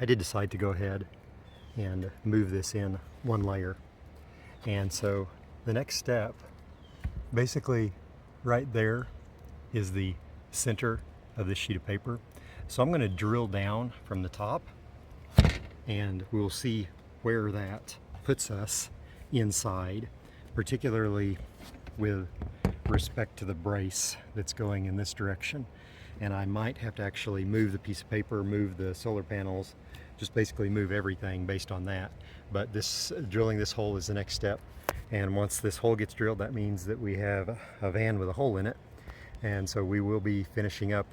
I did decide to go ahead and move this in one layer. And so the next step, basically right there, is the center of this sheet of paper. So I'm going to drill down from the top, and we'll see where that puts us inside, particularly with respect to the brace that's going in this direction. And I might have to actually move the piece of paper, move the solar panels, just basically move everything based on that. But this drilling this hole is the next step. And once this hole gets drilled, that means that we have a van with a hole in it. And so we will be finishing up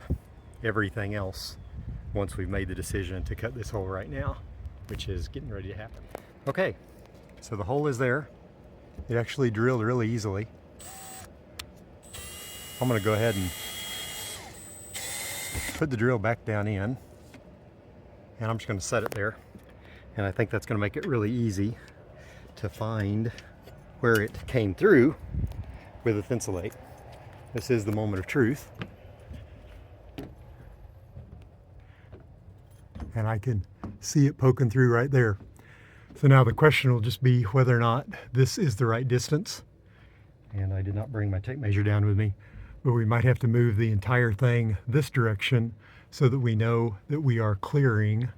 everything else once we've made the decision to cut this hole right now, which is getting ready to happen. Okay, so the hole is there. It actually drilled really easily. I'm going to go ahead and put the drill back down in, and I'm just going to set it there. And I think that's going to make it really easy to find where it came through with the thinsulate. This is the moment of truth. And I can see it poking through right there. So now the question will just be whether or not this is the right distance. And I did not bring my tape measure down with me, but we might have to move the entire thing this direction so that we know that we are clearing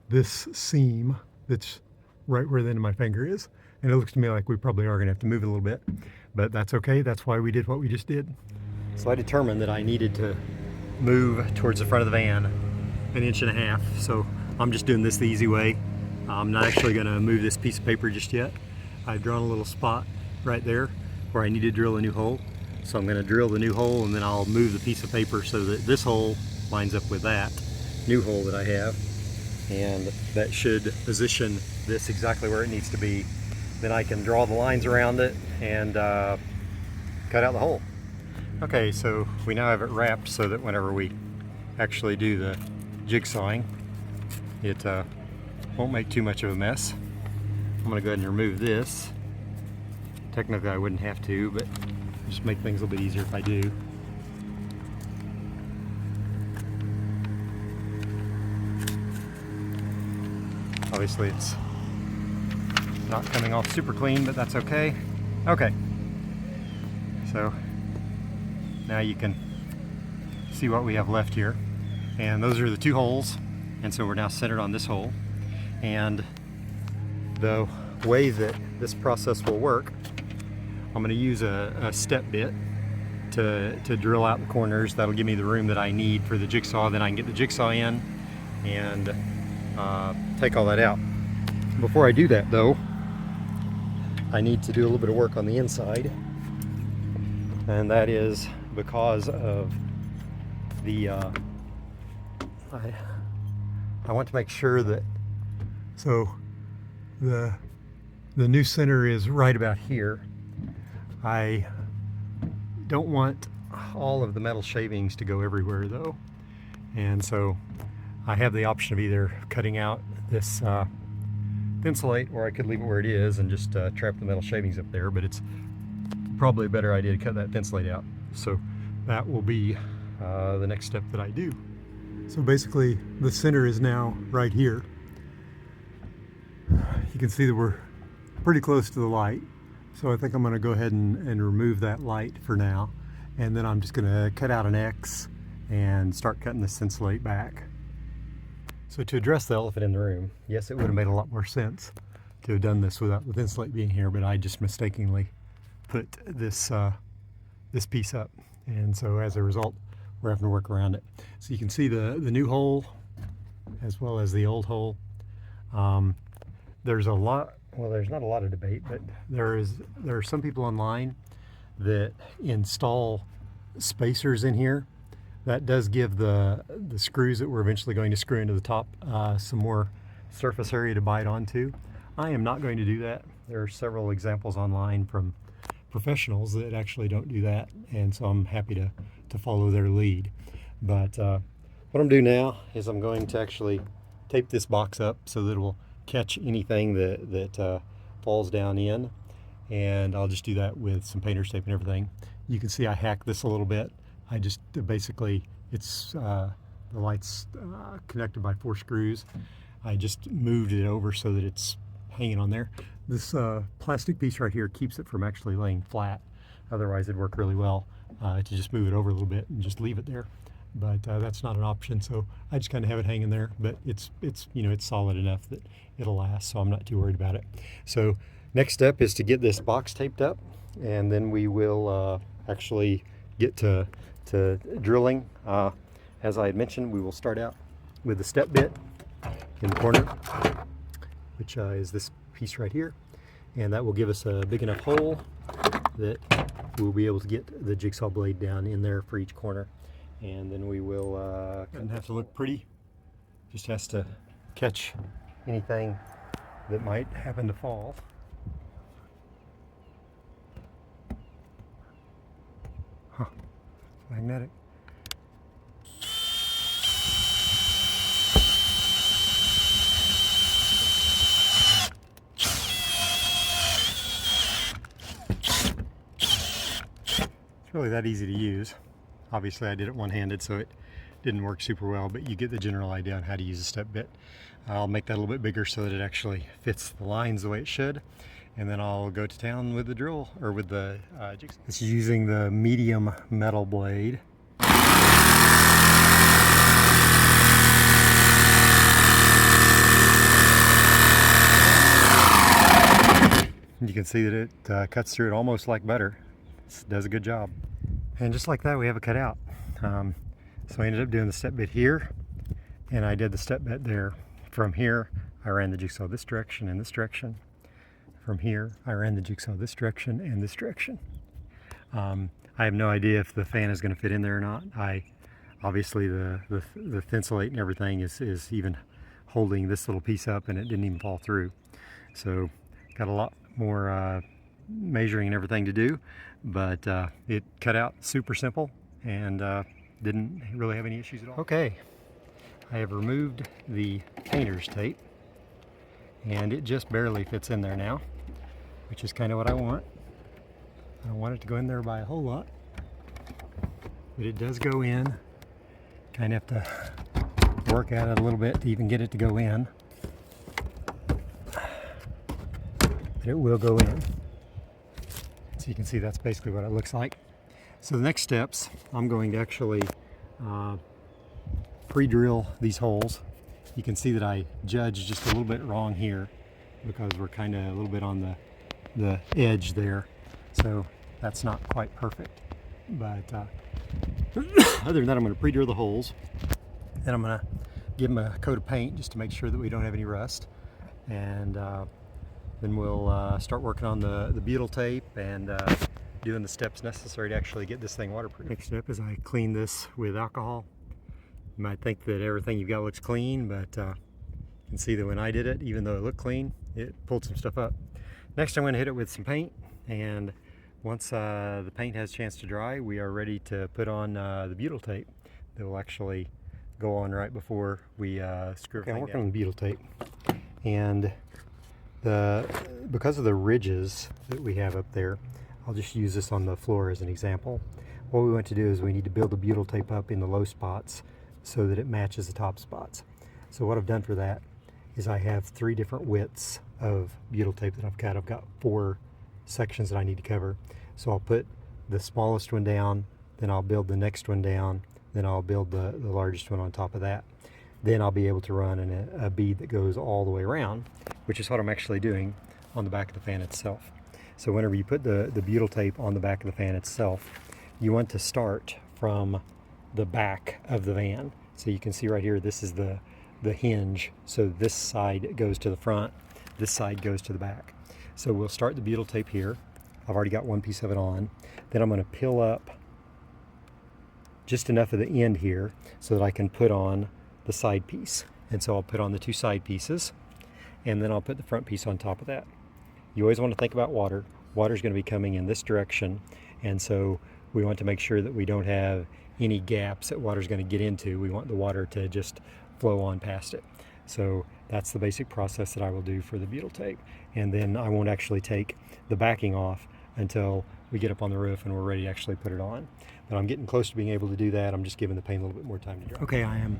this seam that's right where the end of my finger is. And it looks to me like we probably are going to have to move it a little bit, but that's okay. That's why we did what we just did. So I determined that I needed to move towards the front of the van 1.5 inches. So I'm just doing this the easy way. I'm not actually going to move this piece of paper just yet. I've drawn a little spot right there where I need to drill a new hole. So I'm going to drill the new hole, and then I'll move the piece of paper so that this hole lines up with that new hole that I have. And that should position this exactly where it needs to be. Then I can draw the lines around it and cut out the hole. Okay, so we now have it wrapped so that whenever we actually do the jigsawing, it won't make too much of a mess. I'm going to go ahead and remove this. Technically I wouldn't have to, but just make things a little bit easier if I do. Obviously it's not coming off super clean, but that's okay. Okay, so now you can see what we have left here. And those are the two holes, and so we're now centered on this hole. And the way that this process will work, I'm going to use a step bit to drill out the corners. That'll give me the room that I need for the jigsaw. Then I can get the jigsaw in and take all that out. Before I do that though, I need to do a little bit of work on the inside, and that is because of the I want to make sure that, so the new center is right about here. I don't want all of the metal shavings to go everywhere though, and so I have the option of either cutting out this thinsulate, or I could leave it where it is and just trap the metal shavings up there, but it's probably a better idea to cut that thinsulate out. So that will be the next step that I do. So basically the center is now right here. You can see that we're pretty close to the light. So I think I'm going to go ahead and remove that light for now. And then I'm just going to cut out an X and start cutting this thinsulate back. So to address the elephant in the room, yes, it would have made a lot more sense to have done this without the thinsulate being here, but I just mistakenly put this this piece up. And so as a result, we're having to work around it. So you can see the new hole as well as the old hole. There's a lot, well, there's not a lot of debate, but there are some people online that install spacers in here. That does give the screws that we're eventually going to screw into the top some more surface area to bite onto. I am not going to do that. There are several examples online from professionals that actually don't do that, and so I'm happy to follow their lead. But what I'm doing now is I'm going to actually tape this box up so that it will catch anything that falls down in, and I'll just do that with some painter's tape and everything. You can see I hacked this a little bit. I just basically, it's the light's connected by 4 screws. I just moved it over so that it's hanging on there. This plastic piece right here keeps it from actually laying flat. Otherwise it'd work really well to just move it over a little bit and just leave it there. But that's not an option, so I just kind of have it hanging there. But it's you know, it's solid enough that it'll last, so I'm not too worried about it. So next step is to get this box taped up, and then we will actually get to drilling. As I had mentioned, we will start out with the step bit in the corner, which is this piece right here, and that will give us a big enough hole that we'll be able to get the jigsaw blade down in there for each corner. And then we will, doesn't have to look pretty, just has to catch anything that might happen to fall. Huh, magnetic. It's really that easy to use. Obviously I did it one-handed, so it didn't work super well, but you get the general idea on how to use a step bit. I'll make that a little bit bigger so that it actually fits the lines the way it should, and then I'll go to town with the drill, or with the jigsaw. It's using the medium metal blade. You can see that it cuts through it almost like butter. It does a good job. And just like that, we have it cut out. So I ended up doing the step bit here, and I did the step bit there. From here, I ran the jigsaw this direction and this direction. From here, I ran the jigsaw this direction and this direction. I have no idea if the fan is going to fit in there or not. Obviously the thinsulate and everything is even holding this little piece up, and it didn't even fall through. So got a lot more measuring and everything to do, but it cut out super simple and didn't really have any issues at all. Okay, I have removed the painter's tape, and it just barely fits in there now, which is kind of what I want. I don't want it to go in there by a whole lot, but it does go in. Kind of have to work at it a little bit to even get it to go in, but it will go in. So you can see that's basically what it looks like. So the next steps, I'm going to actually pre-drill these holes. You can see that I judged just a little bit wrong here because we're kind of a little bit on the edge there. So that's not quite perfect. But other than that, I'm going to pre-drill the holes. Then I'm going to give them a coat of paint just to make sure that we don't have any rust. And then we'll start working on the butyl tape and doing the steps necessary to actually get this thing waterproof. Next step is I clean this with alcohol. You might think that everything you've got looks clean, but you can see that when I did it, even though it looked clean, it pulled some stuff up. Next I'm going to hit it with some paint, and once the paint has a chance to dry, we are ready to put on the butyl tape that will actually go on right before we screw everything down. I'm working on the butyl tape, and because of the ridges that we have up there, I'll just use this on the floor as an example. What we want to do is we need to build the butyl tape up in the low spots so that it matches the top spots. So what I've done for that is I have 3 different widths of butyl tape that I've got. I've got 4 sections that I need to cover. So I'll put the smallest one down, then I'll build the next one down, then I'll build the largest one on top of that. Then I'll be able to run a bead that goes all the way around, which is what I'm actually doing on the back of the fan itself. So whenever you put the butyl tape on the back of the fan itself, you want to start from the back of the van. So you can see right here, this is the hinge. So this side goes to the front, this side goes to the back. So we'll start the butyl tape here. I've already got one piece of it on. Then I'm going to peel up just enough of the end here so that I can put on the side piece. And so I'll put on the 2 side pieces, and then I'll put the front piece on top of that. You always want to think about water. Water's going to be coming in this direction, and so we want to make sure that we don't have any gaps that water's going to get into. We want the water to just flow on past it. So that's the basic process that I will do for the butyl tape. And then I won't actually take the backing off until we get up on the roof and we're ready to actually put it on. But I'm getting close to being able to do that. I'm just giving the paint a little bit more time to dry. Okay, I am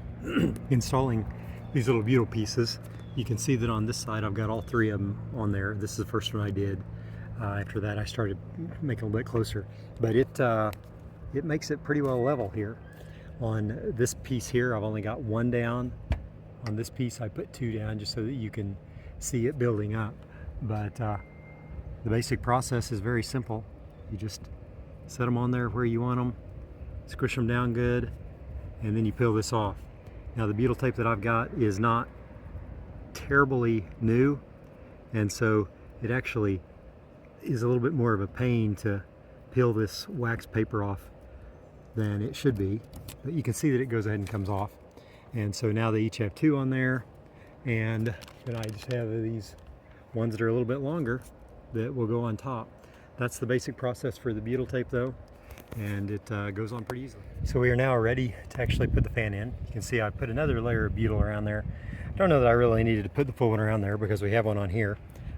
installing these little butyl pieces. You can see that on this side I've got all three of them on there. This is the first one I did. After that I started making a little bit closer. But it makes it pretty well level here. On this piece here I've only got one down. On this piece I put two down just so that you can see it building up. But the basic process is very simple. You just set them on there where you want them, squish them down good, and then you peel this off. Now the butyl tape that I've got is not terribly new, and so it actually is a little bit more of a pain to peel this wax paper off than it should be. But you can see that it goes ahead and comes off. And so now they each have two on there, and then I just have these ones that are a little bit longer that will go on top. That's the basic process for the butyl tape though, and it goes on pretty easily. So we are now ready to actually put the fan in. You can see I put another layer of butyl around there. I don't know that I really needed to put the full one around there because we have one on here,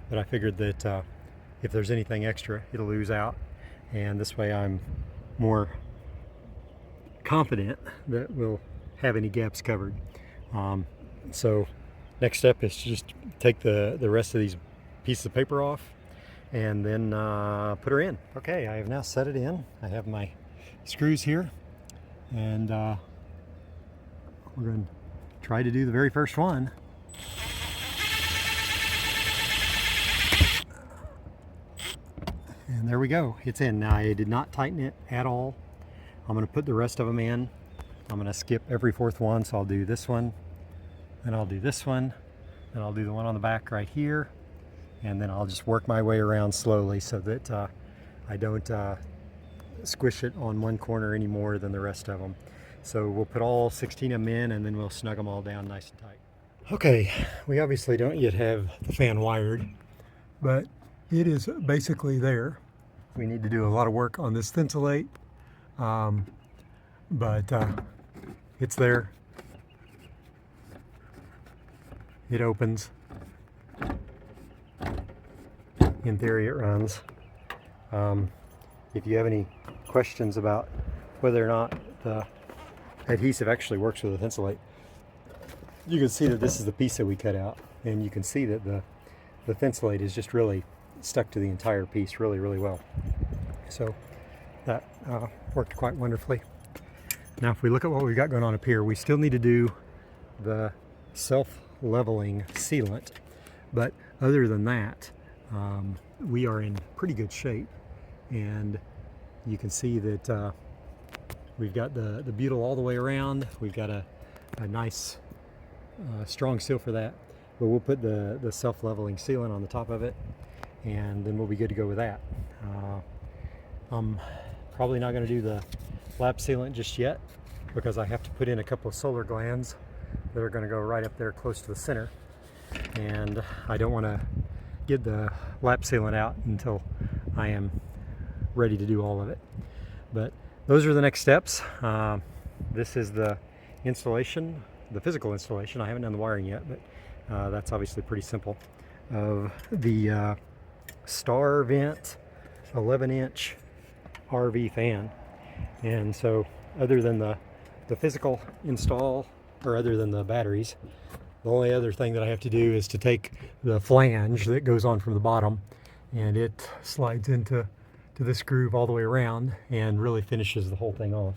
but I figured that if there's anything extra, it'll ooze out, and this way I'm more confident that we'll have any gaps covered. So next step is to just take the rest of these pieces of paper off and then put her in. Okay, I have now set it in. I have my screws here, and we're going to try to do the very first one. And there we go, it's in. Now I did not tighten it at all. I'm going to put the rest of them in. I'm going to skip every fourth one, so I'll do this one, then I'll do this one, then I'll do the one on the back right here, and then I'll just work my way around slowly so that I don't squish it on one corner any more than the rest of them. So we'll put all 16 of them in, and then we'll snug them all down nice and tight. Okay, we obviously don't yet have the fan wired, but it is basically there. We need to do a lot of work on this thinsulate, but it's there. It opens. In theory, it runs. If you have any questions about whether or not the adhesive actually works with the thinsulate, you can see that this is the piece that we cut out, and you can see that the thinsulate is just really stuck to the entire piece really, really well. So that worked quite wonderfully. Now if we look at what we've got going on up here, we still need to do the self-leveling sealant, but other than that, we are in pretty good shape. And you can see that we've got the butyl all the way around. We've got a nice strong seal for that, but we'll put the self-leveling sealant on the top of it, and then we'll be good to go with that. I'm probably not going to do the lap sealant just yet because I have to put in a couple of solar glands that are going to go right up there close to the center, and I don't want to get the lap sealant out until I am ready to do all of it. But those are the next steps. This is the installation, the physical installation. I haven't done the wiring yet, but that's obviously pretty simple, of the Starvent 11-inch RV fan. And so other than the physical install, or other than the batteries, the only other thing that I have to do is to take the flange that goes on from the bottom, and it slides into this groove all the way around and really finishes the whole thing off.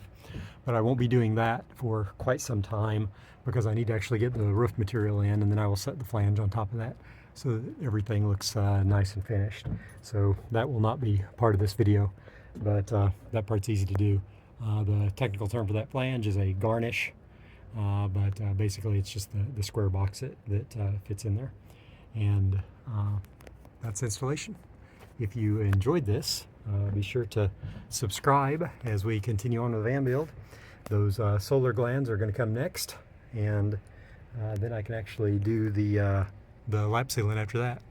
But I won't be doing that for quite some time because I need to actually get the roof material in, and then I will set the flange on top of that so that everything looks nice and finished. So that will not be part of this video, but that part's easy to do. The technical term for that flange is a garnish, but basically it's just the square box that fits in there. And that's installation. If you enjoyed this, be sure to subscribe as we continue on with the van build. Those solar glands are going to come next, and then I can actually do the lap sealant after that.